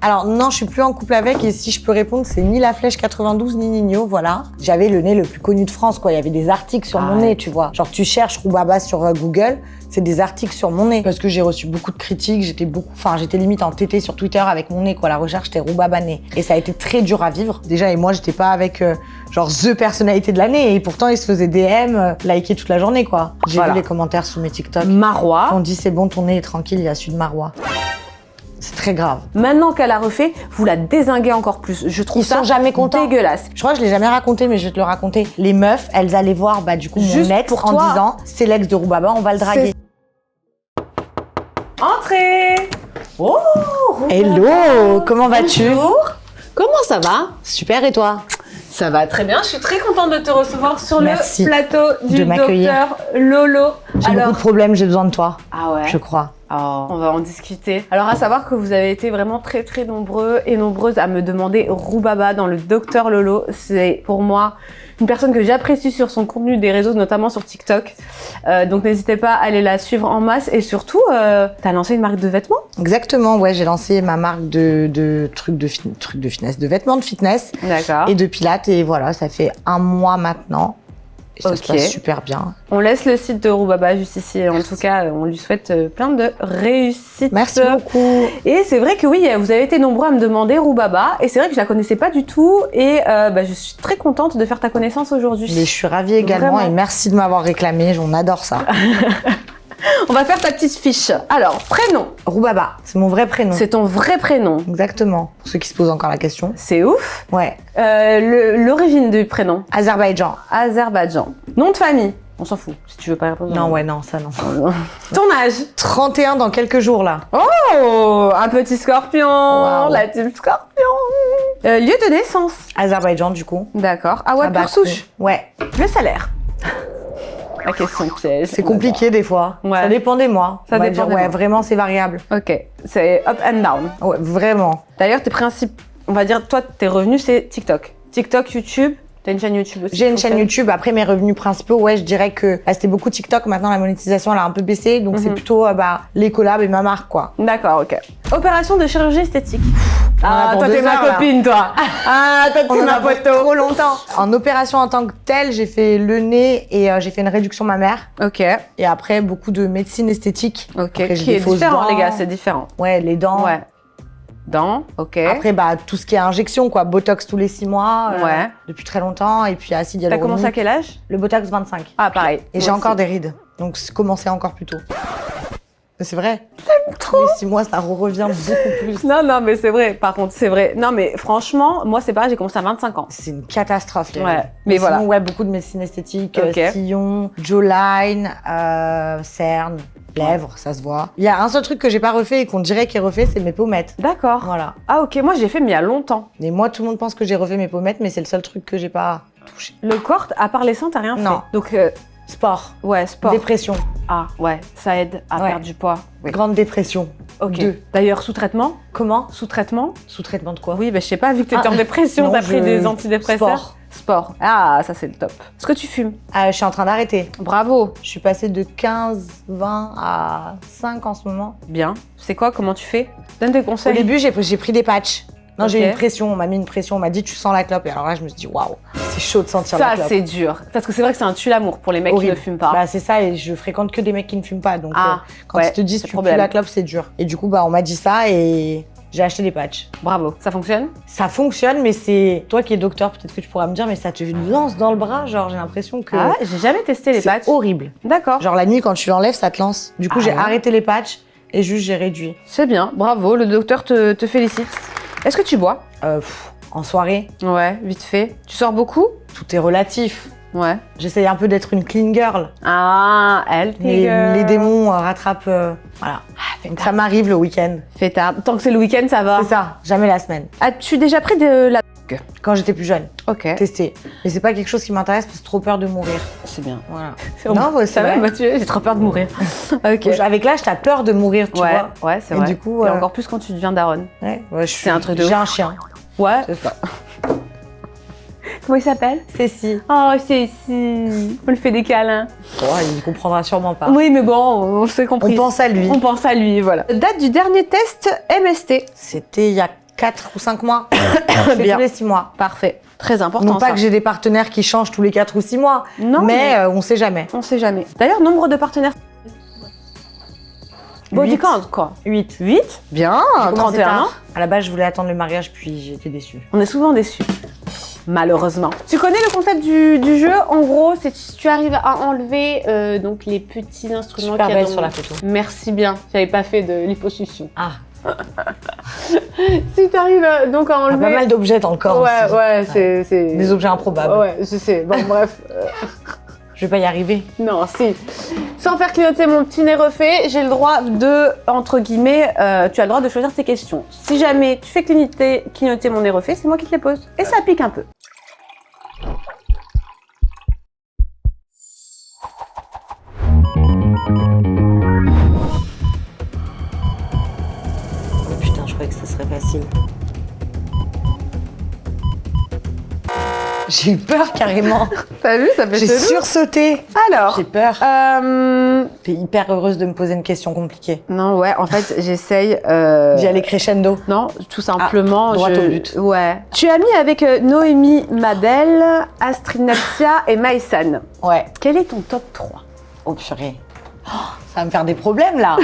Alors non, je suis plus en couple avec et si je peux répondre, c'est ni la flèche 92 ni Nino, voilà. J'avais le nez le plus connu de France, quoi. Il y avait des articles sur mon nez, tu vois. Genre tu cherches Roubaba sur Google, c'est des articles sur mon nez. Parce que j'ai reçu beaucoup de critiques, j'étais limite en tété sur Twitter avec mon nez, quoi. La recherche, c'était Roubaba nez. Et ça a été très dur à vivre. Déjà, et moi, j'étais pas avec genre the personnalité de l'année et pourtant, ils se faisaient DM, liker toute la journée, quoi. J'ai vu les commentaires sous mes TikTok. Marois. On dit c'est bon, ton nez est tranquille, il y a celui de Marois. C'est très grave. Maintenant qu'elle a refait, vous la dézinguez encore plus. Je trouve ça sont jamais contents. Dégueulasse. Je crois que je l'ai jamais raconté, mais je vais te le raconter. Les meufs, elles allaient voir du coup Juste mon ex pour en toi. disant c'est l'ex de Roubaba, on va le draguer. Entrez. Oh, Roubaba. Hello, comment vas-tu? Bonjour. Comment ça va? Super, et toi? Ça va très bien. Je suis très contente de te recevoir sur Merci le plateau du de m'accueillir. docteur Lolo. J'ai beaucoup de problèmes, j'ai besoin de toi. Ah ouais. Je crois. Oh, on va en discuter. Alors à savoir que vous avez été vraiment très très nombreux et nombreuses à me demander Roubaba dans le docteur Lolo. C'est pour moi une personne que j'apprécie sur son contenu des réseaux, notamment sur TikTok. Donc n'hésitez pas à aller la suivre en masse et surtout, t'as lancé une marque de vêtements? Exactement, ouais, j'ai lancé ma marque de trucs de fitness, de vêtements de fitness. D'accord. Et de pilates et voilà, ça fait 1 mois maintenant. Et ça se passe super bien. On laisse le site de Roubaba juste ici. En tout cas, on lui souhaite plein de réussite. Merci beaucoup. Et c'est vrai que oui, vous avez été nombreux à me demander Roubaba. Et c'est vrai que je la connaissais pas du tout. Et je suis très contente de faire ta connaissance aujourd'hui. Mais je suis ravie également. Vraiment. Et merci de m'avoir réclamé. On adore ça. On va faire ta petite fiche. Alors, prénom. Roubaba, c'est mon vrai prénom. C'est ton vrai prénom. Exactement. Pour ceux qui se posent encore la question. C'est ouf. Ouais. L'origine du prénom. Azerbaïdjan. Azerbaïdjan. Nom de famille. On s'en fout, si tu veux pas répondre. Non, ouais, non, ça non. Ton âge? 31 dans quelques jours, là. Oh, un petit scorpion. Wow. La team scorpion. Lieu de naissance? Azerbaïdjan, du coup. D'accord. Ah ouais, pure souche. Ouais. Le salaire? La question piège. C'est compliqué des fois. Ouais. Ça dépend des mois. Ça dépend des mois. Ouais, vraiment, c'est variable. Ok, c'est up and down. Ouais, vraiment. D'ailleurs, tes principes, on va dire, toi, tes revenus, c'est TikTok. TikTok, YouTube. T'as une chaîne YouTube aussi? J'ai une chaîne YouTube. Après, mes revenus principaux, ouais, je dirais que c'était beaucoup TikTok. Maintenant, la monétisation, elle a un peu baissé. Donc, c'est plutôt les collabs et ma marque, quoi. D'accord, ok. Opération de chirurgie esthétique. Ah, toi, t'es ma copine, toi. Ah, toi, t'es ma pote. Trop longtemps. En opération en tant que telle, j'ai fait le nez et j'ai fait une réduction mammaire. Ok. Et après, beaucoup de médecine esthétique. Ok, après, qui est différent, les gars, c'est différent. Ouais, les dents. Ouais. Dents, ok. Après, tout ce qui est injection, quoi. Botox tous les 6 mois. Ouais. Depuis très longtemps. Et puis, acide hyaluronique. T'as commencé à quel âge? Le Botox, 25. Ah, pareil. Et j'ai encore des rides. Donc, commencer encore plus tôt. Mais c'est vrai. J'aime trop. Tous les 6 mois, ça revient beaucoup plus. Non, mais c'est vrai. Par contre, c'est vrai. Non, mais franchement, moi, c'est pareil, j'ai commencé à 25 ans. C'est une catastrophe, les rides. Ouais. Mais voilà. Sinon, ouais, beaucoup de médecine esthétique, Ok. sillon, jawline, cernes, lèvres, ça se voit. Il y a un seul truc que j'ai pas refait et qu'on dirait qu'il est refait, c'est mes pommettes. D'accord. Voilà. Ah, ok. Moi, j'ai fait, mais il y a longtemps. Et moi, tout le monde pense que j'ai refait mes pommettes, mais c'est le seul truc que j'ai pas touché. Le corps, à part les seins, t'as rien Non. fait. Donc, Sport. ouais, sport. Dépression. Ah, ouais. Ça aide à Ouais. perdre du poids. Oui. Grande dépression. Ok. 2. D'ailleurs, sous-traitement? Comment? Sous-traitement? Sous-traitement de quoi? Oui, je sais pas, vu que t'étais Ah. en dépression, Non, t'as pris je- des antidépresseurs. Sport. Ah, ça, c'est le top. Est-ce que tu fumes? Je suis en train d'arrêter. Bravo. Je suis passée de 15, 20 à 5 en ce moment. Bien. C'est quoi? Comment tu fais? Donne des Au conseils. début, j'ai pris des patchs. Non, Ok. j'ai eu une pression, on m'a mis une pression, on m'a dit tu sens la clope. Et alors là, je me suis dit waouh, c'est chaud de sentir la Ça, clope. c'est dur. Parce que c'est vrai que c'est un tue-l'amour pour les mecs Horrible. qui ne fument pas. Bah, c'est ça, et je fréquente que des mecs qui ne fument pas. Donc, quand ouais, ils te disent c'est tu le pues problème. la clope, c'est dur. Et du coup, on m'a dit ça et j'ai acheté des patchs. Bravo. Ça fonctionne? Ça fonctionne, mais c'est toi qui es docteur, peut-être que tu pourras me dire, mais ça te lance dans le bras. Genre, j'ai l'impression que Ah, j'ai jamais testé les patchs. c'est horrible. D'accord. Genre, la nuit, quand tu l'enlèves, ça te lance. Du coup, Ah j'ai ouais. arrêté les patchs et juste j'ai réduit. C'est bien. Bravo. Le docteur te félicite. Est-ce que tu bois? En soirée, Ouais, vite fait. Tu sors beaucoup? tout est relatif. Ouais. J'essaye un peu d'être une clean girl. Ah, elle, Les démons rattrapent. Voilà. Donc ça m'arrive le week-end. Fait tard. Tant que c'est le week-end, ça va. C'est ça, jamais la semaine. As-tu déjà pris de la... Quand j'étais plus jeune, Ok. tester. Mais c'est pas quelque chose qui m'intéresse parce que j'ai trop peur de mourir. C'est bien. Voilà. Non, ouais, ça va, vrai. Mathieu, j'ai trop peur de mourir. Ok. Avec l'âge, t'as peur de mourir, tu Ouais, vois. ouais, c'est Et vrai. du coup, Et encore plus quand tu deviens daronne. Ouais, C'est un truc de J'ai ouf. un chien. Ouais. C'est ça. Comment il s'appelle? Cécile. Oh, Cécile. On lui fait des câlins. Oh, il comprendra sûrement pas. Oui, mais bon, on s'est compris. On pense à lui. On pense à lui, voilà. Date du dernier test MST. C'était il y a 4 ou 5 mois. Je fais Bien. tous les 6 mois. Parfait. Très important. Non pas ça. que j'ai des partenaires qui changent tous les 4 ou 6 mois, Non, mais on sait jamais. on sait jamais. D'ailleurs, nombre de partenaires. Body 8. count, quoi. 8. 8. Bien. J'ai commencé 31 ans. tard. À la base, je voulais attendre le mariage, puis j'ai été déçue. On est souvent déçus. Malheureusement. Tu connais le concept du jeu? En gros, c'est si tu arrives à enlever donc les petits instruments Super qu'il y a belle dans- sur la photo. Merci bien. J'avais pas fait de liposuction. Ah, Si tu arrives donc à il y a enlever. pas mal d'objets dans le corps Ouais, aussi. ouais, c'est. Des objets improbables. Ouais, je sais. Bon, bref. Je vais pas y arriver. Non, si. Sans faire clignoter mon petit nez refait, j'ai le droit de, entre guillemets, tu as le droit de choisir tes questions. Si jamais tu fais clignoter mon nez refait, c'est moi qui te les pose. Et ça pique un peu. Oh putain, je croyais que ce serait facile. J'ai eu peur carrément. T'as vu, ça fait J'ai chelou. sursauté. Alors, J'ai peur. T'es hyper heureuse de me poser une question compliquée. non, ouais, en fait, j'essaye. D'y aller crescendo. Non, tout simplement. droit au but. Ouais. Tu as mis avec Noémie Madel, Astrid Natia et Maïsan. Ouais. Quel est ton top 3? Oh purée. Oh, ça va me faire des problèmes là.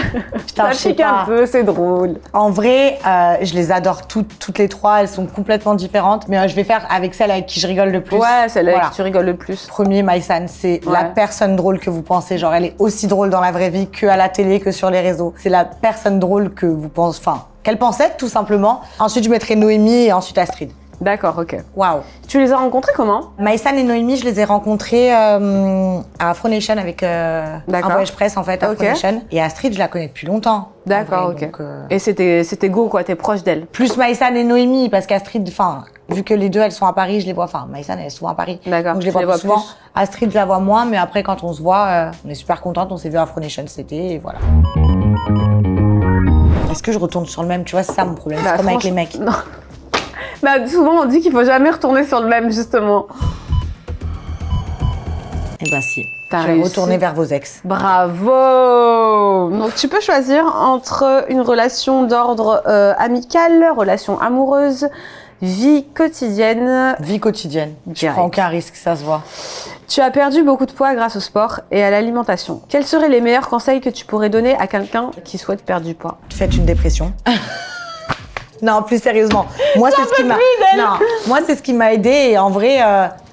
Putain, je Ça sais pique un pas. peu, c'est drôle. En vrai, je les adore toutes les trois. Elles sont complètement différentes. Mais je vais faire avec celle avec qui je rigole le plus. Ouais, c'est là Voilà. que tu rigoles le plus. Premier, Maïsan, c'est la Ouais. personne drôle que vous pensez. Genre, elle est aussi drôle dans la vraie vie qu'à la télé, que sur les réseaux. C'est la personne drôle que vous pensez, enfin, qu'elle pense être, tout simplement. Ensuite, je mettrai Noémie et ensuite Astrid. D'accord, ok. Waouh. Tu les as rencontrés comment? Maïsan et Noémie, je les ai rencontrés à Afro Nation avec un D'accord. voyage presse, en fait, Afro Ok. Nation. Et Astrid, je la connais depuis longtemps. en D'accord, vrai, ok. donc, Et c'était go, quoi, t'es proche d'elle. plus Maïsan et Noémie, parce qu'Astrid, enfin, vu que les deux, elles sont à Paris, je les vois, enfin, Maïsan, elle est souvent à Paris. D'accord, Donc, je les tu vois les plus vois souvent. plus. Astrid, je la vois moins, mais après, quand on se voit, on est super contente. On s'est vu à Afro Nation cet été, et voilà. Est-ce que je retourne sur le même? Tu vois, c'est ça mon problème. Bah, C'est comme avec les franchement- mecs. Non. Bah, souvent, on dit qu'il faut jamais retourner sur le même, justement. Eh ben, si. T'as Je vais réussi. retourner vers vos ex. Bravo! Donc, tu peux choisir entre une relation d'ordre amical, relation amoureuse, vie quotidienne. Vie quotidienne. Je Direct. prends aucun risque, ça se voit. Tu as perdu beaucoup de poids grâce au sport et à l'alimentation. Quels seraient les meilleurs conseils que tu pourrais donner à quelqu'un qui souhaite perdre du poids? Faites une dépression. Non, plus sérieusement. Moi, c'est ce qui m'a. Non, moi, c'est ce qui m'a aidé. Et en vrai,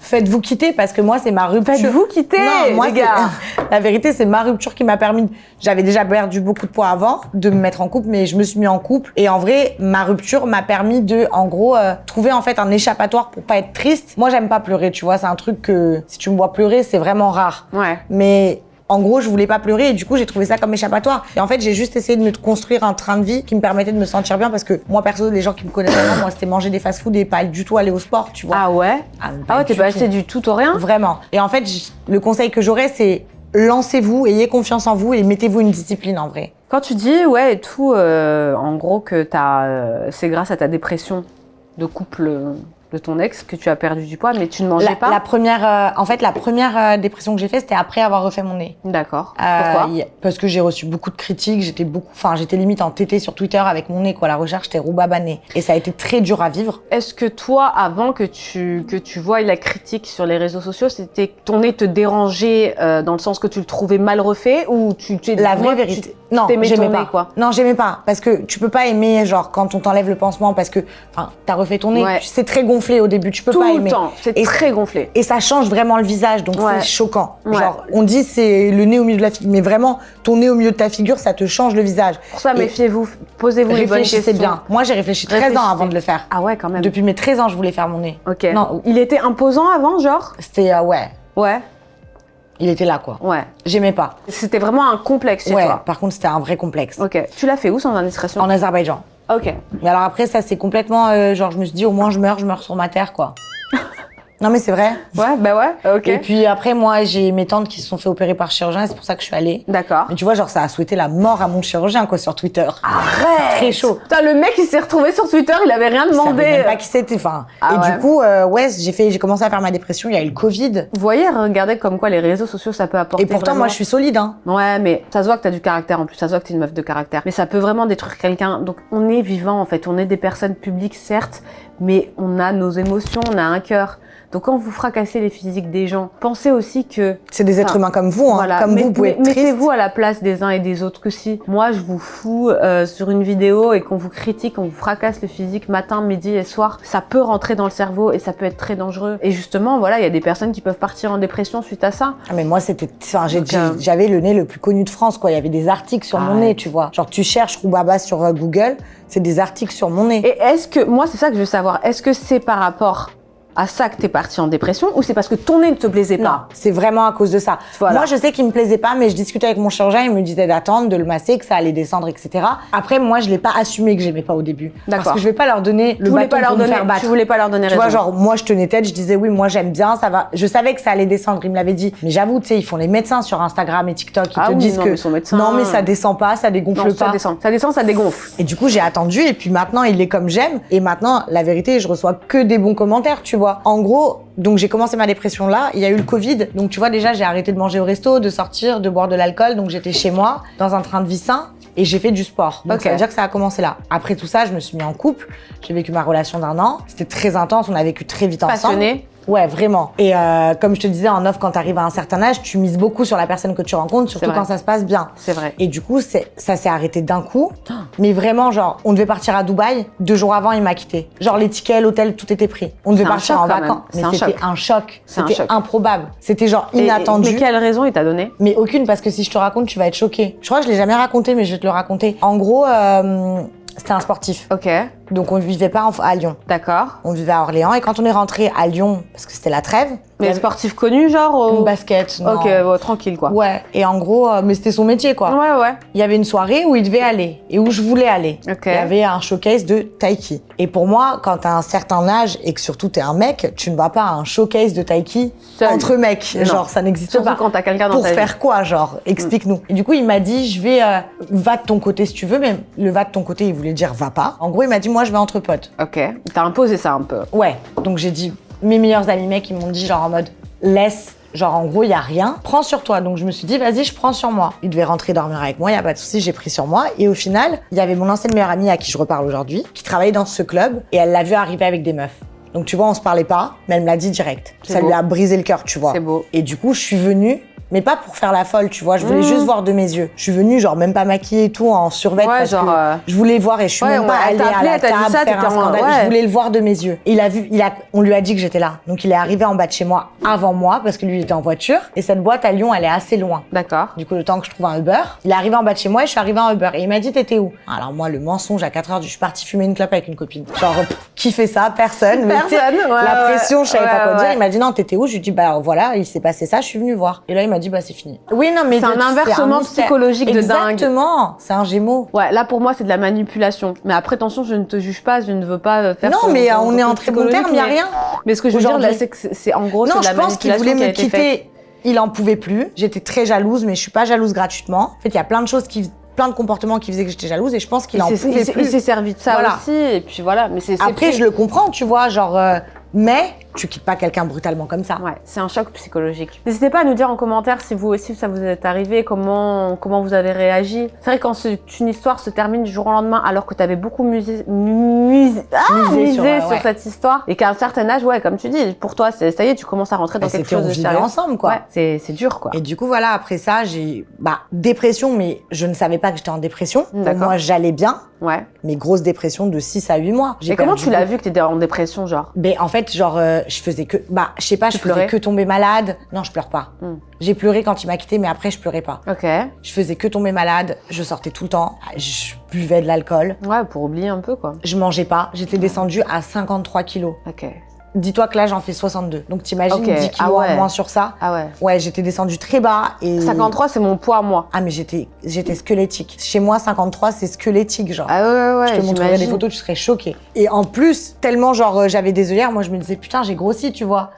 faites-vous quitter parce que moi, c'est ma rupture. Faites-vous quitter, Non, moi, les gars. La vérité, c'est ma rupture qui m'a permis. J'avais déjà perdu beaucoup de poids avant de me mettre en couple, mais je me suis mis en couple. Et en vrai, ma rupture m'a permis de, en gros, trouver en fait un échappatoire pour pas être triste. Moi, j'aime pas pleurer, tu vois. C'est un truc que si tu me vois pleurer, c'est vraiment rare. Ouais. Mais en gros, je voulais pas pleurer et du coup, j'ai trouvé ça comme échappatoire. Et en fait, j'ai juste essayé de me construire un train de vie qui me permettait de me sentir bien parce que moi, perso, les gens qui me connaissent vraiment, moi, c'était manger des fast-food et pas du tout aller au sport, tu vois. Ah ouais? Ah ouais, t'es du pas tout. acheté du tout au rien? Vraiment. Et en fait, le conseil que j'aurais, c'est lancez-vous, ayez confiance en vous et mettez-vous une discipline en vrai. Quand tu dis, ouais, et tout, en gros, que c'est grâce à ta dépression de couple de ton ex que tu as perdu du poids, mais tu ne mangeais pas? La première, en fait, la première dépression que j'ai faite, c'était après avoir refait mon nez. D'accord. Pourquoi? Parce que j'ai reçu beaucoup de critiques, j'étais limite en tété sur Twitter avec mon nez, quoi. La recherche, j'étais roubabanée. Et ça a été très dur à vivre. Est-ce que toi, avant que tu vois la critique sur les réseaux sociaux, c'était que ton nez te dérangeait dans le sens que tu le trouvais mal refait ou La vraie vérité. Non, t'aimais j'aimais ton pas. nez, quoi. Non, j'aimais pas. Parce que tu peux pas aimer, genre, quand on t'enlève le pansement, parce que, enfin, t'as refait ton nez, Ouais. c'est très gonflé au début, tu peux Tout pas le aimer. temps, c'est Et- très gonflé. Et ça change vraiment le visage, donc Ouais. c'est choquant. Ouais. Genre, on dit c'est le nez au milieu de la figure, mais vraiment, ton nez au milieu de ta figure, ça te change le visage. Pour ça, Et méfiez-vous, posez-vous les bonnes questions. réfléchissez bien. Moi, j'ai réfléchi 13 ans Réfléchissez. avant de le faire. Ah ouais, quand même. Depuis mes 13 ans, je voulais faire mon nez. Ok. Non. Il était imposant avant, genre? C'était, ouais, Ouais. il était là, quoi. Ouais. J'aimais pas. C'était vraiment un complexe chez Ouais, toi. par contre, c'était un vrai complexe. Ok. Tu l'as fait où sans indiscrétion? En Azerbaïdjan. Ok. Mais alors après, ça, c'est complètement, genre, je me suis dit, au moins, je meurs sur ma terre, quoi. Non, mais c'est vrai. Ouais, bah ouais, ok. Et puis après, moi, j'ai mes tantes qui se sont fait opérer par chirurgien et c'est pour ça que je suis allée. D'accord. Mais tu vois, genre, ça a souhaité la mort à mon chirurgien, quoi, sur Twitter. Arrête! Très chaud. Putain, le mec, il s'est retrouvé sur Twitter, il avait rien Je savais demandé. même pas qui c'était. Enfin, Ah et ouais. du coup, ouais, j'ai commencé à faire ma dépression. Il y a eu le Covid. Vous voyez, regardez comme quoi les réseaux sociaux, ça peut apporter Et pourtant, vraiment... moi, je suis solide, hein. Ouais, mais ça se voit que t'as du caractère en plus, ça se voit que t'es une meuf de caractère. Mais ça peut vraiment détruire quelqu'un. Donc on est vivant en fait, on est des personnes publiques certes, mais on a nos émotions, on a un cœur. Donc quand vous fracassez les physiques des gens, pensez aussi que... C'est des êtres humains comme vous, hein. Voilà, Comme vous pouvez être triste. mettez-vous à la place des uns et des autres. Que si moi je vous fous sur une vidéo et qu'on vous critique, on vous fracasse le physique matin, midi et soir, ça peut rentrer dans le cerveau et ça peut être très dangereux. Et justement, voilà, il y a des personnes qui peuvent partir en dépression suite à ça. Ah, mais moi, enfin, Donc, j'avais le nez le plus connu de France, quoi. Il y avait des articles sur mon nez, tu vois. Genre, tu cherches Roubaba sur Google, c'est des articles sur mon nez. Et est-ce que, moi c'est ça que je veux savoir, est-ce que c'est par rapport à ça que t'es partie en dépression ou c'est parce que ton nez ne te plaisait Non, pas? c'est vraiment à cause de ça. Voilà. Moi, je sais qu'il me plaisait pas, mais je discutais avec mon chirurgien, il me disait d'attendre, de le masser, que ça allait descendre, etc. Après, moi, je l'ai pas assumé que j'aimais pas au début. D'accord. Parce que je vais pas leur donner le bâton pour me faire battre. Tu voulais pas leur donner Tu raison. vois, genre, moi, je tenais tête, je disais oui, moi, j'aime bien, ça va. Je savais que ça allait descendre, il me l'avait dit. Mais j'avoue, tu sais, ils font les médecins sur Instagram et TikTok, ils te disent non, que mais son médecin... non, mais ça descend pas, ça dégonfle Non, pas. ça descend, ça dégonfle. Et du coup, j'ai attendu et puis maintenant, il est comme j'aime. Et maintenant, la vérité, je reçois que des bons commentaires, tu vois. En gros, donc j'ai commencé ma dépression là, il y a eu le Covid. Donc tu vois, déjà, j'ai arrêté de manger au resto, de sortir, de boire de l'alcool. Donc j'étais chez moi, dans un train de vie sain. Et j'ai fait du sport. Donc ça veut dire que ça a commencé là. Après tout ça, je me suis mis en couple. J'ai vécu ma relation d'1 an. C'était très intense, on a vécu très vite ensemble. Passionné. Ouais, vraiment. Et comme je te disais en off, quand tu arrives à un certain âge, tu mises beaucoup sur la personne que tu rencontres, surtout quand ça se passe bien. C'est vrai. Et du coup, ça s'est arrêté d'un coup. Mais vraiment, genre, on devait partir à Dubaï. 2 jours avant, il m'a quitté. Genre, les tickets, l'hôtel, tout était pris. On devait partir en vacances. Mais c'était un choc. C'était improbable. C'était genre inattendu. Mais quelle raison il t'a donné? Mais aucune, parce que si je te raconte, tu vas être choquée. Je crois que je l'ai jamais raconté, mais je vais te le raconter. En gros, c'était un sportif. Ok. Donc on ne vivait pas à Lyon. D'accord. On vivait à Orléans et quand on est rentré à Lyon, parce que c'était la trêve. Mais sportif connu, genre Basket, non. Ok, bon, tranquille quoi. Ouais, et en gros, mais c'était son métier quoi. Ouais, ouais. Il y avait une soirée où il devait aller et où je voulais aller. Ok. Il y avait un showcase de Taiki. Et pour moi, quand t'as un certain âge et que surtout t'es un mec, tu ne vas pas à un showcase de Taiki entre mecs. Non. Genre, ça n'existe pas. Surtout quand t'as quelqu'un dans Pour ta vie. faire quoi, genre explique-nous. Et du coup, il m'a dit, je vais, va de ton côté si tu veux, mais le va de ton côté, il voulait dire va pas. En gros, il m'a dit, moi, je vais entre potes. Ok. T'as imposé ça un peu. Ouais. Donc j'ai dit, mes meilleurs amis mecs, ils m'ont dit genre en mode, laisse. Genre en gros, il y a rien, prends sur toi. Donc je me suis dit, vas-y, je prends sur moi. Il devait rentrer dormir avec moi, il y a pas de souci, j'ai pris sur moi. Et au final, il y avait mon ancienne meilleure amie à qui je reparle aujourd'hui, qui travaillait dans ce club et elle l'a vu arriver avec des meufs. Donc tu vois, on se parlait pas, mais elle me l'a dit direct. Ça lui a brisé le cœur, tu vois. C'est beau. Et du coup, je suis venue, mais pas pour faire la folle, tu vois. Je voulais juste voir de mes yeux. Je suis venue, genre même pas maquillée et tout, en survêt, parce genre, que je voulais voir et je suis même pas allée à la table faire un scandale. Je voulais le voir de mes yeux. Et on lui a dit que j'étais là. Donc il est arrivé en bas de chez moi avant moi, parce que lui il était en voiture. Et cette boîte à Lyon, elle est assez loin. D'accord. Du coup, le temps que je trouve un Uber, il est arrivé en bas de chez moi et je suis arrivée en Uber. Et il m'a dit, t'étais où? Alors moi, le mensonge à 4h, je suis partie fumer une clope avec une copine. Genre, qui fait ça? Personne. Mais la pression, je savais pas quoi dire. Il m'a dit, non, t'étais où? Je lui ai dit, bah alors, voilà, il s'est passé ça, je suis venue voir. Et là, il m'a dit, bah c'est fini. Oui, non, mais c'est un inversement psychologique de dingue. Exactement, c'est un Gémeaux. Ouais, là pour moi c'est de la manipulation. Mais après attention, je ne te juge pas, je ne veux pas faire. Non, mais on est en très bon terme, il y a rien. Mais ce que je veux dire là, c'est que c'est en gros c'est de la manipulation. Non, je pense qu'il voulait me quitter. Il en pouvait plus. J'étais très jalouse, mais je suis pas jalouse gratuitement. En fait, il y a plein de choses plein de comportements qui faisaient que j'étais jalouse et je pense qu'il en pouvait plus. Il s'est servi de ça aussi et puis voilà. Mais après je le comprends, tu vois, genre. Mais tu quittes pas quelqu'un brutalement comme ça. Ouais, c'est un choc psychologique. N'hésitez pas à nous dire en commentaire si vous aussi ça vous est arrivé, comment vous avez réagi. C'est vrai quand une histoire se termine du jour au lendemain alors que tu avais beaucoup misé sur cette histoire et qu'à un certain âge, ouais, comme tu dis, pour toi, ça y est, tu commences à rentrer dans quelque chose de sérieux. Ensemble, quoi. Ouais, c'est dur, quoi. Et du coup, voilà, après ça, j'ai dépression, mais je ne savais pas que j'étais en dépression. Moi, j'allais bien. Ouais. Mais grosse dépression de 6 à 8 mois. Et comment tu l'as vu que t'étais en dépression, genre? Ben, en fait, genre, je faisais que, je sais pas, je faisais que tomber malade. Non, je pleure pas. J'ai pleuré quand il m'a quitté, mais après, je pleurais pas. Ok. Je faisais que tomber malade, je sortais tout le temps, je buvais de l'alcool. Ouais, pour oublier un peu, quoi. Je mangeais pas, j'étais descendue à 53 kilos. Ok. Dis-toi que là, j'en fais 62. Donc, t'imagines Ok. 10 kilos Ah ouais. en moins sur ça. Ah ouais. Ouais, j'étais descendue très bas. Et... 53, c'est mon poids, moi. Ah, mais j'étais squelettique. Chez moi, 53, c'est squelettique, genre. Ah ouais, Je te montrerai des photos, tu serais choquée. Et en plus, tellement, genre, j'avais des œillères, moi, je me disais, putain, j'ai grossi, tu vois.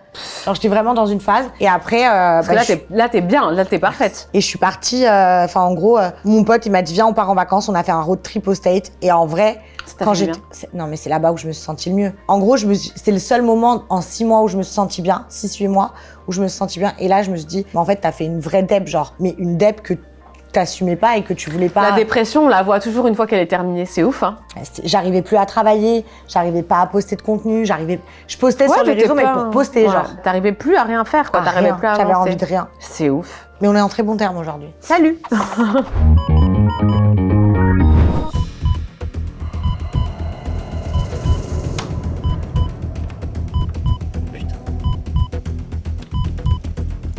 Genre, j'étais vraiment dans une phase. Et après... Parce que là, t'es bien, là, t'es parfaite. Et je suis partie, enfin en gros, mon pote il m'a dit viens on part en vacances, on a fait un road trip au State et en vrai, quand j'étais, non mais c'est là-bas où je me suis sentie le mieux. En gros, c'est le seul moment en 6 mois où je me suis sentie bien, 6-8 mois où je me suis sentie bien et là je me suis dit, mais en fait t'as fait une vraie dep genre, mais une dep que t'assumais pas et que tu voulais pas. La dépression, on la voit toujours une fois qu'elle est terminée, c'est ouf, hein. J'arrivais plus à travailler, j'arrivais pas à poster de contenu, je postais sur les réseaux mais pour poster genre. T'arrivais plus à rien faire, quoi. T'arrivais plus à avancer. J'avais envie de rien. C'est ouf. Mais on est en très bon terme aujourd'hui. Salut.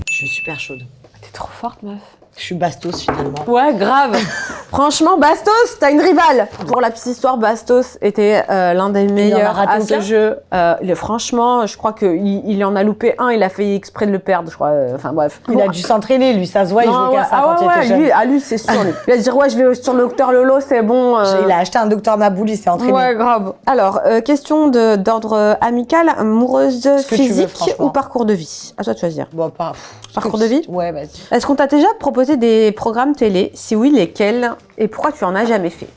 Je suis super chaude. T'es trop forte, meuf. Je suis bastos finalement. Ouais, grave. Franchement, Bastos, t'as une rivale. Pour la petite histoire, Bastos était l'un des meilleurs à ce jeu. Franchement, je crois qu'il en a loupé un. Il a fait exprès de le perdre, je crois. Enfin bref. Il a dû s'entraîner, lui. Ça se voit, il jouait qu'à ça quand il était jeune. Lui, c'est sûr. Lui. Il a dit ouais, je vais sur le Docteur Lolo, c'est bon. Il a acheté un Docteur Maboul, il s'est entraîné. Ouais, grave. Alors, question d'ordre amical, amoureuse, physique ou parcours de vie. À toi de choisir. Bon, pas. Parcours de vie. Ouais, vas-y. Est-ce qu'on t'a déjà proposé des programmes télé? Si oui, lesquels? Et pourquoi tu en as jamais fait?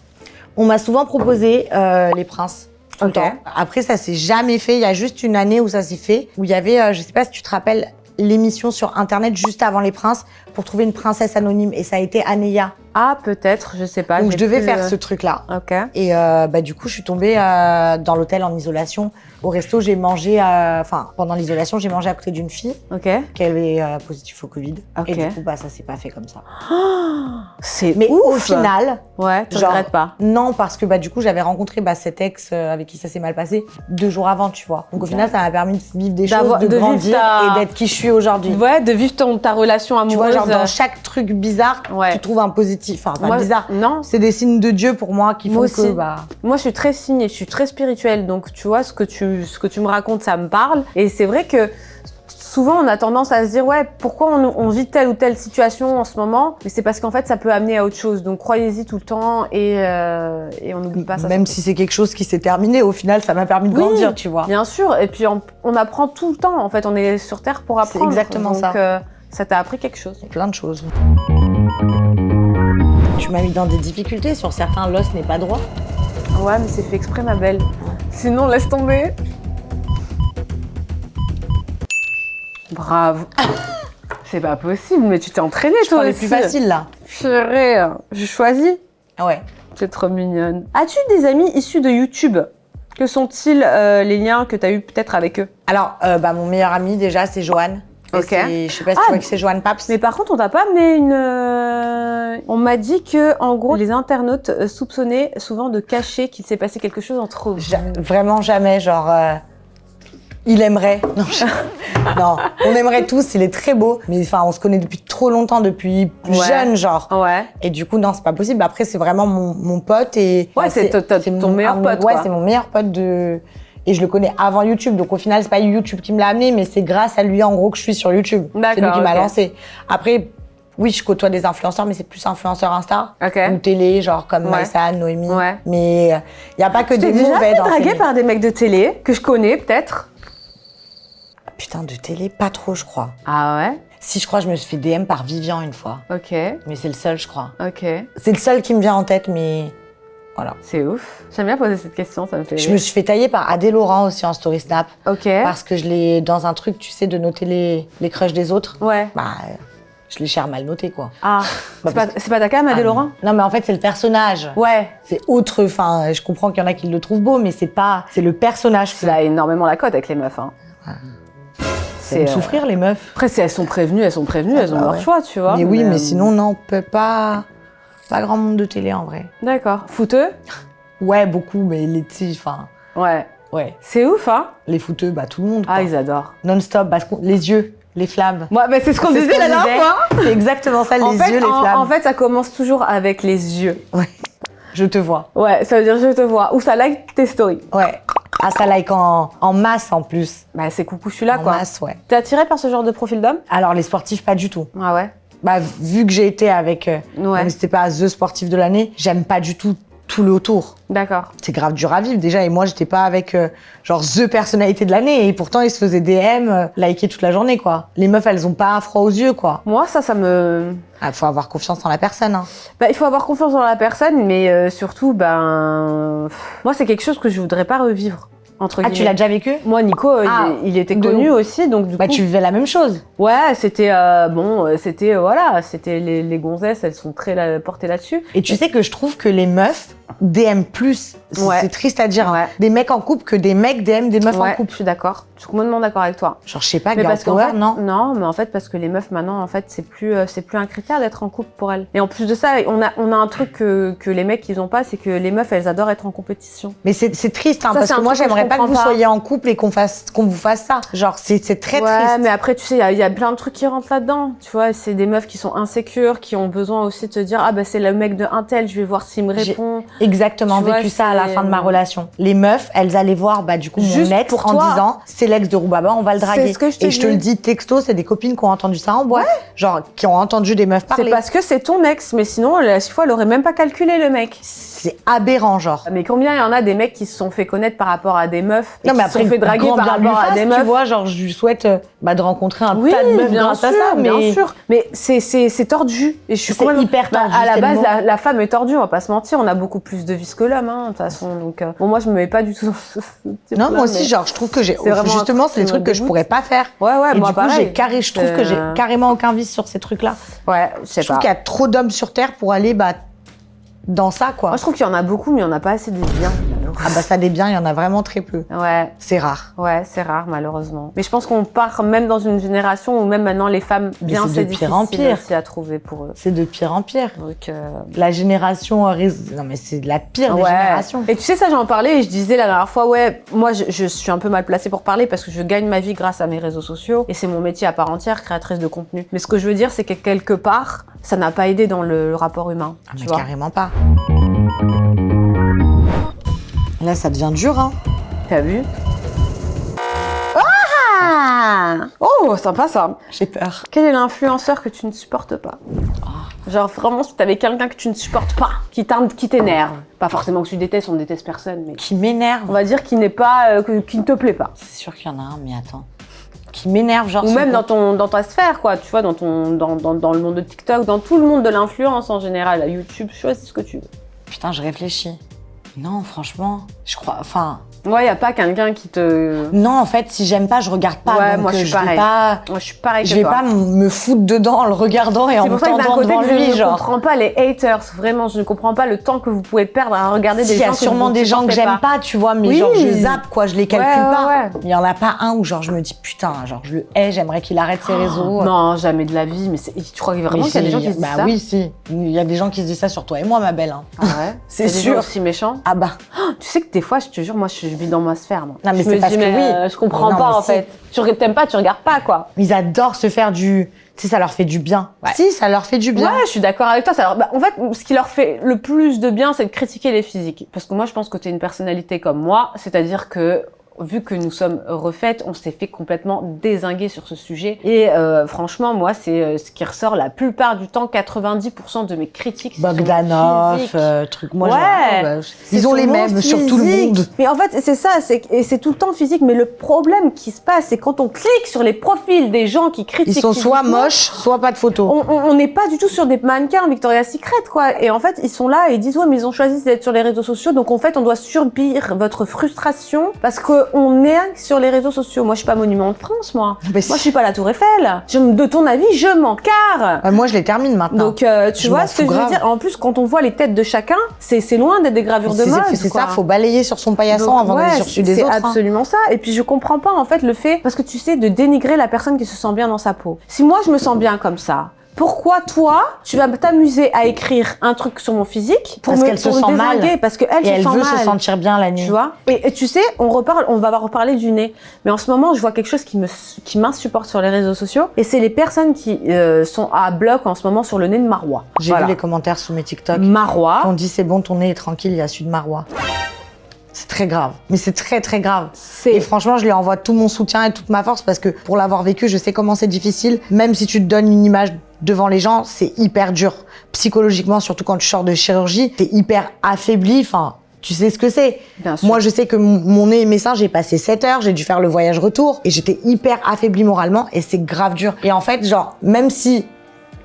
On m'a souvent proposé Les Princes. Tout le temps. Après, ça s'est jamais fait. Il y a juste une année où ça s'est fait, où il y avait, je sais pas si tu te rappelles, l'émission sur Internet juste avant Les Princes pour trouver une princesse anonyme. Et ça a été Anéa. Ah, peut-être, je sais pas. Donc, je devais faire ce truc-là. Ok. Et du coup, je suis tombée dans l'hôtel en isolation. Au resto, j'ai mangé, pendant l'isolation, j'ai mangé à côté d'une fille qui avait positif au Covid. Et du coup, ça s'est pas fait comme ça. C'est Mais ouf. au final, ouais, tu regrettes pas? Non, parce que du coup, j'avais rencontré cet ex avec qui ça s'est mal passé 2 jours avant, tu vois. Donc au final, ça m'a permis de vivre des choses, de grandir et d'être qui je suis aujourd'hui. Ouais, de vivre ta relation amoureuse. Tu vois, genre dans chaque truc bizarre, tu trouves un positif. Enfin, pas bizarre. Non. C'est des signes de Dieu pour moi qui font que. Moi, je suis très signée, je suis très spirituelle. Donc, tu vois, ce que tu me racontes, ça me parle. Et c'est vrai que souvent, on a tendance à se dire, ouais, pourquoi on vit telle ou telle situation en ce moment? Mais c'est parce qu'en fait, ça peut amener à autre chose. Donc, croyez-y tout le temps et on n'oublie pas ça. Même si c'est quelque chose qui s'est terminé, au final, ça m'a permis de grandir, tu vois. Bien sûr. Et puis, on apprend tout le temps. En fait, on est sur Terre pour apprendre. C'est exactement ça. Donc, ça t'a appris quelque chose. Plein de choses. Tu m'as mis dans des difficultés. Sur certains, l'os n'est pas droit. Ouais, mais c'est fait exprès, ma belle. Sinon, laisse tomber. Bravo. C'est pas possible, mais tu t'es entraînée, toi aussi. Je prends les plus faciles, là. Purée, je choisis. Ouais. C'est trop mignonne. As-tu des amis issus de YouTube? Que sont-ils les liens que tu as eu peut-être avec eux? Alors, mon meilleur ami, déjà, c'est Joanne. Ok. Je sais pas si tu vois que c'est Joanne Paps. Mais par contre, on t'a pas amené on m'a dit que, en gros, les internautes soupçonnaient souvent de cacher qu'il s'est passé quelque chose entre vous. Vraiment jamais, genre... Il aimerait. Non, on aimerait tous, il est très beau. Mais on se connaît depuis trop longtemps, depuis jeune, genre. Ouais. Et du coup, non, c'est pas possible. Après, c'est vraiment mon pote et... Ouais, c'est ton meilleur pote, ouais, c'est mon meilleur pote de... Et je le connais avant YouTube, donc au final, c'est pas YouTube qui me l'a amené, mais c'est grâce à lui, en gros, que je suis sur YouTube. C'est lui qui m'a lancé. Après, oui, je côtoie des influenceurs, mais c'est plus influenceurs Insta ou télé, genre comme Maïssa, Noémie. Ouais. Mais il n'y a pas que des mauvais dans dragué par des mecs de télé, que je connais, peut-être. Putain, de télé, pas trop, je crois. Ah ouais? Si, je crois, je me suis fait DM par Vivian une fois. Ok. Mais c'est le seul, je crois. Ok. C'est le seul qui me vient en tête, mais... Voilà. C'est ouf. J'aime bien poser cette question, ça me fait rire. Je me suis fait tailler par Adé Laurent aussi en story snap. Ok. Parce que je l'ai dans un truc, tu sais, de noter les crushs des autres. Ouais. Je l'ai cher mal noté, quoi. Ah. C'est pas ta cam, Adé Laurent? Non, mais en fait, c'est le personnage. Ouais. C'est autre. Enfin, je comprends qu'il y en a qui le trouvent beau, mais c'est pas. C'est le personnage. Ça a énormément la cote avec les meufs, hein. C'est souffrir, les meufs. Après, si elles sont prévenues, elles ont leur choix, tu vois. Mais oui, mais sinon, non, on peut pas. Pas grand monde de télé en vrai. D'accord. Footeux? Ouais, beaucoup, mais les enfin. Ouais. Ouais. C'est ouf, hein? Les footeux, tout le monde. Ah, ils adorent. Non-stop, les yeux, les flammes. Ouais, c'est ce qu'on disait la dernière fois. C'est exactement ça, les yeux, les flammes. En fait, ça commence toujours avec les yeux. Ouais. Je te vois. Ouais, ça veut dire je te vois. Ou ça like tes stories. Ouais. Ah, ça like en masse en plus. Bah, c'est coucou, je suis là, En quoi. masse, ouais. T'es attirée par ce genre de profil d'homme? Alors, les sportifs, pas du tout. Ah ouais? Bah, vu que j'ai été avec, Ouais. même si c'était pas The sportif de l'année, j'aime pas du tout le autour. D'accord. C'est grave dur à vivre déjà. Et moi, j'étais pas avec genre The personnalité de l'année. Et pourtant, ils se faisaient DM, liker toute la journée, quoi. Les meufs, elles ont pas froid aux yeux, quoi. Moi, ça me... Ah, faut avoir confiance en la personne. Hein. Bah, il faut avoir confiance dans la personne, mais surtout, moi, c'est quelque chose que je voudrais pas revivre. Entre Ah, guillemets. tu l'as déjà vécu? Moi, Nico, il était de connu ouf. aussi, donc du Bah, coup... tu vivais la même chose. Ouais, c'était c'était les gonzesses, elles sont très portées là-dessus. Et tu sais que je trouve que les meufs DM plus, Ouais. c'est triste à dire, Ouais. des mecs en couple que des mecs DM des meufs en Ouais, couple. je suis d'accord. Je suis complètement d'accord avec toi. Genre, je sais pas, Mais girl parce qu'en power, fait, non? mais en fait, parce que les meufs maintenant, en fait, c'est plus un critère d'être en couple pour elles. Et en plus de ça, on a un truc que les mecs ils ont pas, c'est que les meufs elles adorent être en compétition. Mais c'est triste, hein, Ça, parce c'est que un moi, truc que j'aimerais je pas que vous comprends pas. soyez en couple et qu'on vous fasse ça. Genre, c'est très Ouais, triste. mais après, tu sais, il y a plein de trucs qui rentrent là-dedans. Tu vois, c'est des meufs qui sont insécures, qui ont besoin aussi de te dire, ah bah c'est le mec de un tel, je vais voir s'il me J'ai répond. exactement Tu vois, vécu ça à la c'est- fin de ma relation. Les meufs, elles allaient voir, bah, du coup, mon Juste ex pour en toi. disant, c'est l'ex de Roubaba, on va le draguer. C'est ce que je te et je te le dis. dis texto, c'est des copines qui ont entendu ça en boîte. Genre, qui ont entendu des meufs parler. C'est parce que c'est ton ex, mais sinon, la fois, elle aurait même pas calculé le mec. C'est aberrant, genre. Mais combien il y en a des mecs qui se sont fait connaître par rapport à des meufs et Non, mais qui se après, sont fait draguer grand par bien lui rapport à fasse, des tu meufs? vois, genre, je lui souhaite de rencontrer un Oui, tas de meufs bien grâce sûr, à ça, mais bien sûr. Mais c'est tordu. Et je suis C'est complètement- hyper tordu, à la c'est le base, mot. la femme est tordue, on va pas se mentir. On a beaucoup plus de vices que l'homme, hein, de toute façon. Donc, bon, moi, je me mets pas du tout dans ce type-là, non, moi aussi, mais- genre, je trouve que j'ai, c'est vraiment justement, un c'est des truc qui trucs me que je dégoûte. pourrais pas faire. Ouais, Et moi, du coup, pareil. je trouve que j'ai carrément aucun vice sur ces trucs-là. Ouais, je sais Je trouve pas. qu'il y a trop d'hommes sur Terre pour aller, bah, dans ça, quoi. Moi, je trouve qu'il y en a beaucoup, mais il y en a pas assez de bien. Ah bah ça des biens, il y en a vraiment très peu. Ouais. C'est rare. Ouais, c'est rare malheureusement. Mais je pense qu'on part même dans une génération où même maintenant les femmes bien c'est de c'est pire difficile en pire. aussi à trouver pour eux. C'est de pire en pire. Donc La génération... non mais c'est la pire des ouais. générations. Et tu sais ça j'en parlais et je disais la dernière fois ouais moi je suis un peu mal placée pour parler parce que je gagne ma vie grâce à mes réseaux sociaux et c'est mon métier à part entière créatrice de contenu. Mais ce que je veux dire c'est que quelque part ça n'a pas aidé dans le rapport humain. Ah, Tu mais vois. carrément pas. Là, ça devient dur, hein. T'as vu? Ah oh sympa ça. J'ai peur. Quel est l'influenceur que tu ne supportes pas? Genre vraiment si t'avais quelqu'un que tu ne supportes pas, qui t'énerve. Pas forcément que tu détestes, on déteste personne, mais Qui m'énerve. on va dire qui n'est pas, qui ne te plaît pas. C'est sûr qu'il y en a un, mais attends. Qui m'énerve, genre... Ou son même compte. dans ta sphère, quoi, tu vois, dans le monde de TikTok, dans tout le monde de l'influence en général, à YouTube, choisis ce que tu veux. Putain, je réfléchis. Non, franchement, je crois... Enfin... Ouais, y a pas quelqu'un qui te... Non, en fait, si j'aime pas, je regarde pas. Ouais, donc moi, je suis je vais pareil. pas... Moi, je suis pareil Je que vais toi. pas me foutre dedans en le regardant et en C'est me pour ça que d'un tendant côté, devant je lui, ne genre... comprends pas les haters, vraiment, je ne comprends pas le temps que vous pouvez perdre à regarder des Il y gens a que sûrement vous des gens que supportez j'aime pas, tu vois, mais Oui. genre je zappe, quoi, je les calcule Ouais, pas. ouais. Il y en a pas un où genre je me dis putain, genre je le hais, j'aimerais qu'il arrête ses réseaux. Non, jamais de la vie, mais tu crois vraiment Mais qu'il y a des si, gens qui se disent bah ça? oui, si. Il y a des gens qui se disent ça sur toi et moi, ma belle. Hein. Ah ouais? C'est Il y a des sûr. gens aussi méchants? Ah bah. Tu sais que des fois, je te jure, moi, je vis dans ma sphère, moi. Non, mais Je c'est me parce dis, que mais, oui. je comprends Mais non, pas, mais en si. fait. T'aimes pas, tu regardes pas, quoi. Ils adorent se faire du... Tu sais, ça leur fait du bien. Ouais. Si, ça leur fait du bien. Ouais, je suis d'accord avec toi. En fait, ce qui leur fait le plus de bien, c'est de critiquer les physiques. Parce que moi, je pense que t'es une personnalité comme moi, c'est-à-dire que vu que nous sommes refaites, on s'est fait complètement dézinguer sur ce sujet. Et franchement, moi, c'est ce qui ressort la plupart du temps, 90% de mes critiques. c'est sur le Bogdanov, physique. truc. Moi, Ouais. ils C'est ont les sur mon mêmes sur tout le physique. monde. Mais en fait, c'est ça, et c'est tout le temps physique. Mais le problème qui se passe, c'est quand on clique sur les profils des gens qui critiquent. Ils sont soit physiquement, moches, soit pas de photos. on n'est pas du tout sur des mannequins Victoria's Secret, quoi. Et en fait, ils sont là et ils disent, ouais, mais ils ont choisi d'être sur les réseaux sociaux. Donc, en fait, on doit subir votre frustration parce qu'on est sur les réseaux sociaux. Moi, je suis pas Monument de France, moi. Mais Moi, je suis pas la Tour Eiffel. De ton avis, je m'en carre. Moi, je les termine maintenant. Donc, tu Je vois m'en ce que fous je veux grave. dire. En plus, quand on voit les têtes de chacun, c'est loin d'être des gravures de mode. C'est quoi. ça, faut balayer sur son paillasson Donc, avant ouais, d'aller sur celui des c'est autres. hein. absolument ça. Et puis je comprends pas en fait le fait, parce que tu sais, de dénigrer la personne qui se sent bien dans sa peau. Si moi je me sens bien comme ça, pourquoi toi, tu vas t'amuser à écrire un truc sur mon physique Parce qu'elle se me sent mal. dézinguer, parce qu'elle Et elle se sent veut mal. se sentir bien la nuit. Tu vois, et tu sais, on va reparler du nez. Mais en ce moment, je vois quelque chose qui m'insupporte sur les réseaux sociaux. Et c'est les personnes qui sont à bloc en ce moment sur le nez de Marois. J'ai vu les commentaires sous mes TikTok. Marois. On dit c'est bon, ton nez est tranquille, il y a celui de Marois. C'est très grave. Mais c'est très, très grave. C'est... Et franchement, je lui envoie tout mon soutien et toute ma force parce que pour l'avoir vécu, je sais comment c'est difficile. Même si tu te donnes une image devant les gens, c'est hyper dur. Psychologiquement, surtout quand tu sors de chirurgie, t'es hyper affaibli. Enfin, tu sais ce que c'est. Bien sûr. Moi, je sais que mon nez et mes seins, j'ai passé 7 heures, j'ai dû faire le voyage retour et j'étais hyper affaiblie moralement et c'est grave dur. Et en fait, genre, même si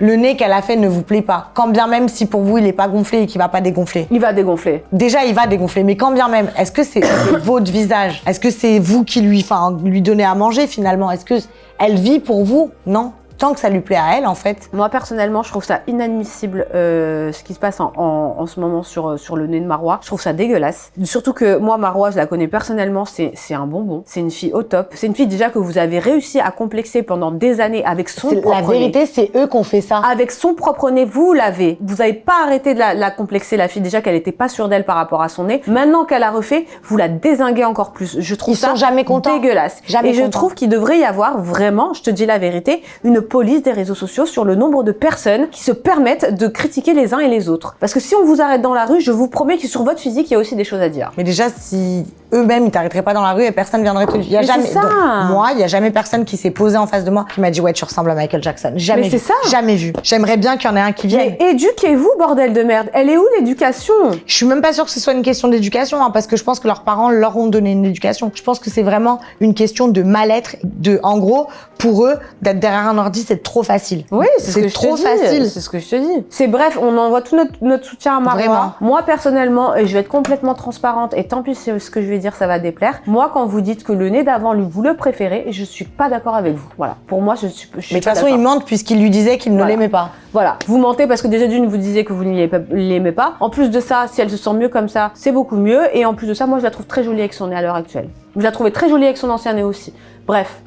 le nez qu'elle a fait ne vous plaît pas, quand bien même si pour vous, il est pas gonflé et qu'il va pas dégonfler. Il va dégonfler. Déjà, il va dégonfler, mais quand bien même, est-ce que c'est votre visage? Est-ce que c'est vous qui lui donnez à manger finalement? Est-ce que elle vit pour vous? Non. Tant que ça lui plaît à elle, en fait. Moi, personnellement, je trouve ça inadmissible ce qui se passe en ce moment sur le nez de Marois. Je trouve ça dégueulasse. Surtout que moi, Marois, je la connais personnellement, c'est un bonbon. C'est une fille au top. C'est une fille déjà que vous avez réussi à complexer pendant des années avec son propre nez. La vérité, c'est eux qui ont fait ça. Avec son propre nez, vous l'avez. Vous n'avez pas arrêté de la complexer, la fille, déjà qu'elle était pas sûre d'elle par rapport à son nez. Maintenant qu'elle a refait, vous la dézinguez encore plus. Je trouve ça sont jamais contents. Dégueulasse. Jamais Et je contents. trouve qu'il devrait y avoir vraiment, je te dis la vérité, une police des réseaux sociaux sur le nombre de personnes qui se permettent de critiquer les uns et les autres. Parce que si on vous arrête dans la rue, je vous promets que sur votre physique, il y a aussi des choses à dire. Mais déjà, si eux-mêmes, ils t'arrêteraient pas dans la rue et personne viendrait te dire. Il y a Mais jamais, c'est ça. Moi, il y a jamais personne qui s'est posé en face de moi qui m'a dit ouais, tu ressembles à Michael Jackson. Jamais. Mais vu. c'est ça. Jamais vu. J'aimerais bien qu'il y en ait un qui vienne. Mais éduquez-vous, bordel de merde. Elle est où l'éducation? Je suis même pas sûre que ce soit une question d'éducation, hein, parce que je pense que leurs parents leur ont donné une éducation. Je pense que c'est vraiment une question de mal-être, en gros, pour eux, d'être derrière un ordi, c'est trop facile. Oui, c'est trop facile. C'est ce que je te dis. C'est bref, on envoie tout notre soutien à Marois. Vraiment. Moi, personnellement, et je vais être complètement transparente, et tant pis si ce que je vais dire, ça va déplaire. Moi, quand vous dites que le nez d'avant, vous le préférez, je suis pas d'accord avec vous. Voilà. Pour moi, je suis Mais de toute pas façon, d'accord. ils mentent puisqu'il lui disait qu'il ne Voilà. l'aimait pas. Voilà, vous mentez parce que déjà d'une, vous disiez que vous ne l'aimez pas. En plus de ça, si elle se sent mieux comme ça, c'est beaucoup mieux. Et en plus de ça, moi, je la trouve très jolie avec son nez à l'heure actuelle. Je la trouvais très jolie avec son ancien nez aussi. Bref,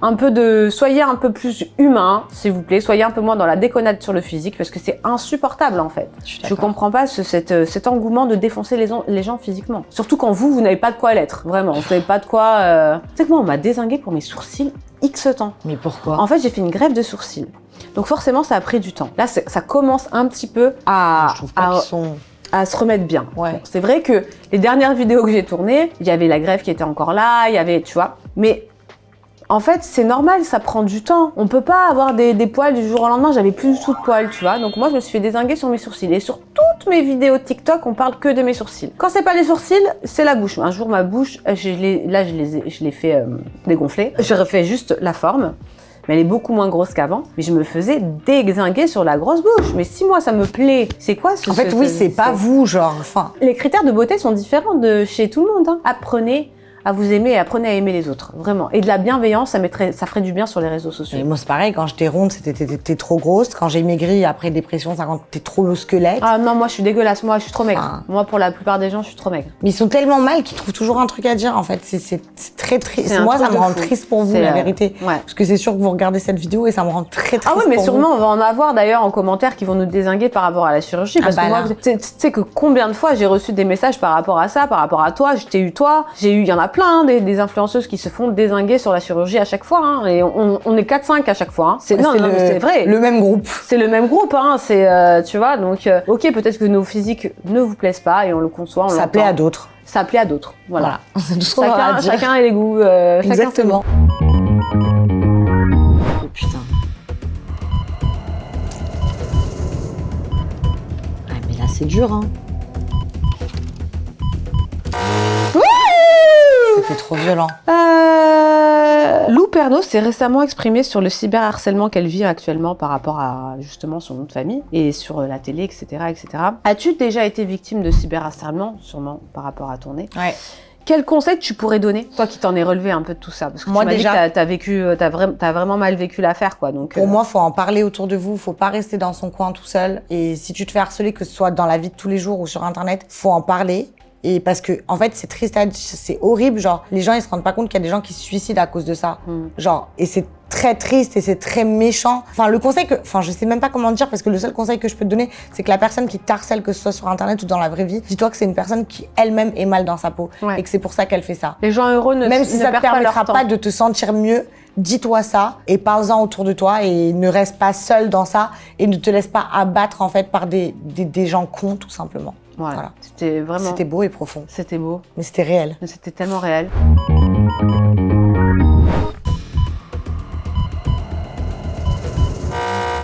soyez un peu plus humain, s'il vous plaît. Soyez un peu moins dans la déconnade sur le physique parce que c'est insupportable en fait. Je comprends pas cet engouement de défoncer les gens physiquement. Surtout quand vous n'avez pas de quoi l'être. Vraiment, vous n'avez pas de quoi... Tu sais que moi, on m'a dézingué pour mes sourcils X temps. Mais pourquoi? En fait, j'ai fait une greffe de sourcils. Donc forcément, ça a pris du temps. Là, ça commence un petit peu à se remettre bien. Ouais. Bon, c'est vrai que les dernières vidéos que j'ai tournées, il y avait la greffe qui était encore là, il y avait, tu vois. Mais en fait, c'est normal, ça prend du temps. On peut pas avoir des poils du jour au lendemain. J'avais plus du tout de poils, tu vois. Donc moi, je me suis fait dézinguer sur mes sourcils. Et sur toutes mes vidéos TikTok, on parle que de mes sourcils. Quand c'est pas les sourcils, c'est la bouche. Un jour, ma bouche, je l'ai fait dégonfler. Je refais juste la forme. Mais elle est beaucoup moins grosse qu'avant. Mais je me faisais dézinguer sur la grosse bouche. Mais si moi, ça me plaît, c'est quoi ce... En fait, oui, c'est pas vous, genre, enfin... Les critères de beauté sont différents de chez tout le monde. Hein. Apprenez à vous aimer et apprenez à aimer les autres, vraiment. Et de la bienveillance, ça ferait du bien sur les réseaux sociaux. Et moi, c'est pareil, quand j'étais ronde, t'es trop grosse. Quand j'ai maigri, après dépression, ça quand t'es trop le squelette. Ah non, moi, je suis dégueulasse. Moi, je suis trop maigre. Enfin... Moi, pour la plupart des gens, je suis trop maigre. Mais ils sont tellement mal qu'ils trouvent toujours un truc à dire, en fait. C'est très triste. Moi, ça me rend triste pour vous, la vérité. Ouais. Parce que c'est sûr que vous regardez cette vidéo et ça me rend très triste. Ah ouais, mais pour sûrement, vous. on va en avoir d'ailleurs en commentaire qui vont nous dézinguer par rapport à la chirurgie. Parce que moi, tu sais que combien de fois j'ai reçu des messages par rapport à ça, par rapport à toi, il y en a plein, des influenceuses qui se font dézinguer sur la chirurgie à chaque fois, hein, et on est 4-5 à chaque fois. Hein. C'est vrai. Le même groupe. C'est le même groupe, hein, tu vois, donc ok, peut-être que nos physiques ne vous plaisent pas et on le conçoit, ça plaît à d'autres. Ça plaît à d'autres, voilà. C'est tout ce qu'on a à dire. Chacun et les goûts. Exactement. Oh putain. Ah mais là c'est dur, hein. C'était trop violent. Lou Pernaut s'est récemment exprimée sur le cyberharcèlement qu'elle vit actuellement par rapport à justement son nom de famille et sur la télé, etc., etc. As-tu déjà été victime de cyberharcèlement, sûrement par rapport à ton nez? Ouais. Quel conseil tu pourrais donner, toi qui t'en es relevé un peu de tout ça? Parce que moi, tu m'as déjà, dit que t'as vraiment mal vécu l'affaire, quoi. Donc, pour moi, faut en parler autour de vous. Faut pas rester dans son coin tout seul. Et si tu te fais harceler, que ce soit dans la vie de tous les jours ou sur Internet, faut en parler. Et parce que, en fait, c'est triste, c'est horrible. Genre, les gens, ils se rendent pas compte qu'il y a des gens qui se suicident à cause de ça. Genre, et c'est très triste et c'est très méchant. Enfin, je sais même pas comment dire parce que le seul conseil que je peux te donner, c'est que la personne qui t'harcèle, que ce soit sur Internet ou dans la vraie vie, dis-toi que c'est une personne qui elle-même est mal dans sa peau et que c'est pour ça qu'elle fait ça. Les gens heureux même si ça te permettra pas de te sentir mieux, dis-toi ça et parle-en autour de toi et ne reste pas seul dans ça et ne te laisse pas abattre en fait par des gens cons tout simplement. Voilà. C'était vraiment... C'était beau et profond. C'était beau. Mais c'était réel. Mais c'était tellement réel.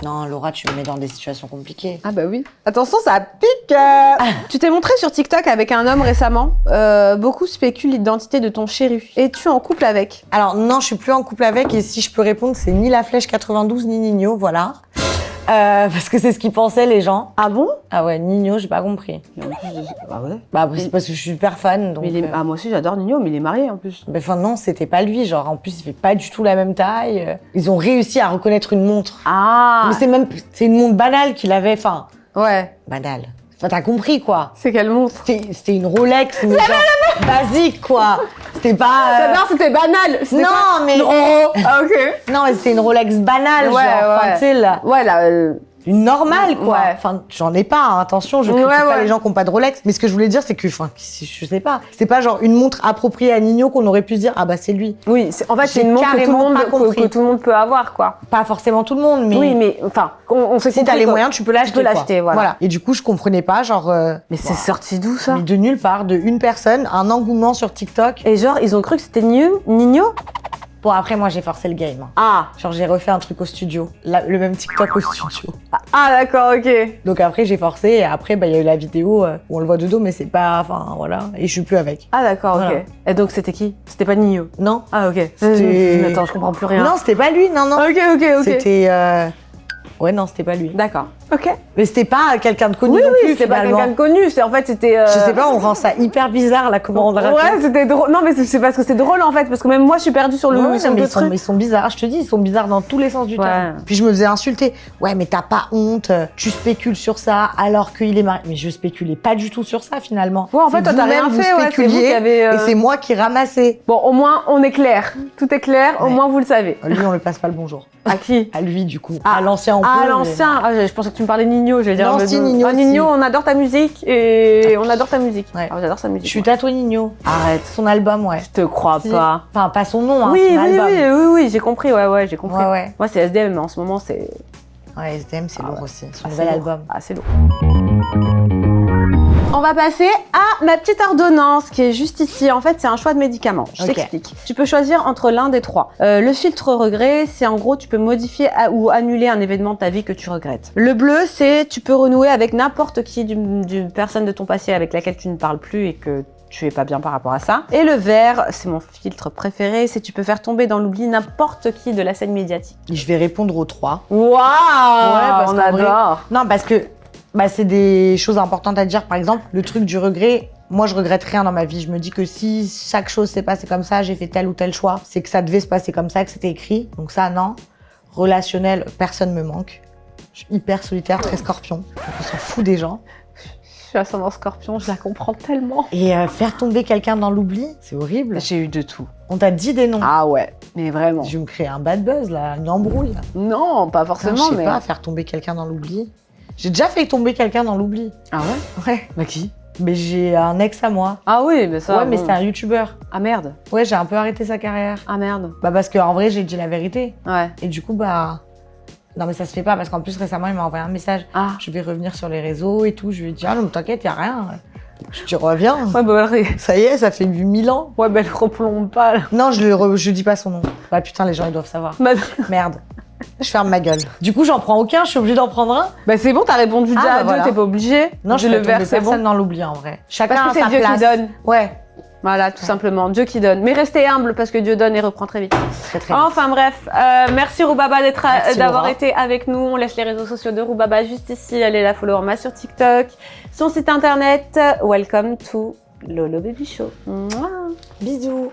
Non, Laura, tu me mets dans des situations compliquées. Ah bah oui. Attention, ça pique. Tu t'es montré sur TikTok avec un homme récemment. Beaucoup spéculent l'identité de ton chéri. Es-tu en couple avec? Alors non, je suis plus en couple avec et si je peux répondre, c'est ni la flèche 92 ni Nino, voilà. Parce que c'est ce qu'ils pensaient les gens. Ah bon? Ah ouais, Nino, j'ai pas compris. Ah ouais? Bah c'est parce que je suis super fan. Donc, Mais ah, moi aussi j'adore Nino, mais il est marié en plus. bah, enfin non, c'était pas lui. Genre en plus, il fait pas du tout la même taille. Ils ont réussi à reconnaître une montre. Ah! Mais c'est une montre banale qu'il avait. Enfin, Ouais. banale. Enfin, t'as compris quoi. C'est quelle montre? C'était une Rolex, mais genre basique quoi. C'était pas. J'adore, c'était banal. C'était Non, pas... mais. Non. Ah ok. Non, mais c'était une Rolex banale, Ouais, genre. Enfin, ouais. tu sais, là. Ouais, là... Une normale, quoi. Ouais. Enfin, j'en ai pas, hein, attention, je critique pas les gens qui ont pas de Rolex. Mais ce que je voulais dire, c'est que, enfin, je sais pas. C'est pas genre une montre appropriée à Nino qu'on aurait pu se dire, ah bah c'est lui. Oui, en fait, c'est J'ai une montre que tout, le carrément monde, pas compris. que tout le monde peut avoir, quoi. Pas forcément tout le monde, mais. Oui, mais enfin, on s'est si t'as les moyens, tu peux l'acheter. Tu peux l'acheter, quoi. voilà. Et du coup, je comprenais pas, genre. Mais c'est sorti d'où, ça? Mais de nulle part, de une personne, un engouement sur TikTok. Et genre, ils ont cru que c'était Nino? Bon, après, moi, j'ai forcé le game. Ah. Genre, j'ai refait un truc au studio. Le même TikTok au studio. Ah, d'accord, ok. Donc après, j'ai forcé et après, bah, il y a eu la vidéo où on le voit de dos, mais c'est pas... Enfin, voilà. Et je suis plus avec. Ah, d'accord, ok. Voilà. Et donc, c'était qui? C'était pas Nino? Non. Ah, ok. C'était- Attends, je comprends plus rien. Non, c'était pas lui, non, non. Ok, ok, ok. C'était... Ouais, non, c'était pas lui. D'accord. Ok. Mais c'était pas quelqu'un de connu Oui, non oui, plus, c'était pas finalement. quelqu'un de connu. C'est en fait, c'était. Je sais pas, on rend ça hyper bizarre, là, comment on le raconte. Ouais, c'était drôle. Non, mais c'est parce que c'est drôle en fait, parce que même moi, je suis perdue sur le Ouais, sur non, mais le ils sont bizarres, je te dis, ils sont bizarres dans tous les sens du Ouais. terme. Puis je me faisais insulter. Ouais, mais t'as pas honte, tu spécules sur ça alors qu'il est marié. Mais je spéculais pas du tout sur ça finalement. Ouais, en fait, C'est toi, t'as rien vous-même, fait, vous ouais, c'est vous spéculiez, qui avez, et c'est moi qui ramassais. Bon, au moins, on est clair. Tout est clair, au Ouais. moins, vous le savez. Lui, on le passe pas le bonjour. À qui? À lui, du coup. Ah. À l'ancien, on peut. Ah, mais- l'ancien. Ah, je pensais que tu me parlais de Nino. J'allais dire. Non, si, Nino Ah, Nino, aussi. on adore ta musique et on adore ta musique. Ouais. Ah, j'adore sa musique. Je suis moi. tatouée Nino. Arrête. Son album, ouais. Je te crois Si. pas. Enfin, pas son nom, hein, Oui, son oui, album. oui, j'ai compris. Ouais, j'ai compris. Ouais, ouais. Moi, c'est SDM, mais en ce moment, c'est. Ouais, SDM, c'est lourd aussi. Son Ah, nouvel c'est lourd. album. Ah, c'est lourd. On va passer à ma petite ordonnance qui est juste ici. En fait, c'est un choix de médicaments. Je Ok. t'explique. Tu peux choisir entre l'un des trois. Le filtre regret, c'est en gros, tu peux modifier ou annuler un événement de ta vie que tu regrettes. Le bleu, c'est tu peux renouer avec n'importe qui d'une personne de ton passé avec laquelle tu ne parles plus et que tu es pas bien par rapport à ça. Et le vert, c'est mon filtre préféré, c'est tu peux faire tomber dans l'oubli n'importe qui de la scène médiatique. Je vais répondre aux trois. Waouh, parce on qu'en vrai- adore. Non, parce que bah, c'est des choses importantes à dire. Par exemple, le truc du regret, moi, je regrette rien dans ma vie. Je me dis que si chaque chose s'est passée comme ça, j'ai fait tel ou tel choix, c'est que ça devait se passer comme ça, que c'était écrit. Donc ça, non. Relationnel, personne me manque. Je suis hyper solitaire, très scorpion. Donc on s'en fout des gens. Je suis ascendant scorpion, je la comprends tellement. Et faire tomber quelqu'un dans l'oubli, c'est horrible. J'ai eu de tout. On t'a dit des noms. Ah ouais, mais vraiment. Je vais me créer un bad buzz, là, une embrouille. Là. Non, pas Putain, forcément, je sais mais. pas, faire tomber quelqu'un dans l'oubli. J'ai déjà fait tomber quelqu'un dans l'oubli. Ah ouais? Ouais. Bah qui? Mais j'ai un ex à moi. Ah oui, mais ça. Ouais, mais bon. c'est un youtubeur. Ah merde. Ouais, j'ai un peu arrêté sa carrière. Ah merde. Bah parce qu'en vrai, j'ai dit la vérité. Ouais. Et du coup, bah... Non, mais ça se fait pas, parce qu'en plus, récemment, il m'a envoyé un message. Ah. Je vais revenir sur les réseaux et tout. Je lui ai dit, ah non, mais t'inquiète, y a rien. Tu reviens. Ouais, bah elle, Ça y est, ça fait 8000 ans. ouais, bah, elle replombe pas là. Non, je dis pas son nom. Bah putain, les gens, ils doivent savoir. Bah, Merde. Je ferme ma gueule. Du coup, j'en prends aucun, je suis obligée d'en prendre un. bah, c'est bon, t'as répondu déjà Ah, bah, à deux, voilà. t'es pas obligé. Non, je le fais vert, tomber c'est bon. personne dans l'oubli, en vrai. Chacun Parce que a c'est sa Dieu place. qui donne. Ouais, Voilà, tout simplement. Dieu qui donne. Mais restez humble parce que Dieu donne et reprend très vite. très très vite. Enfin bref, merci Roubaba Merci, d'avoir Laura. été avec nous. On laisse les réseaux sociaux de Roubaba juste ici. Allez la follow en masse sur TikTok. Son site internet, welcome to Lolo Baby Show. Mouah. Bisous.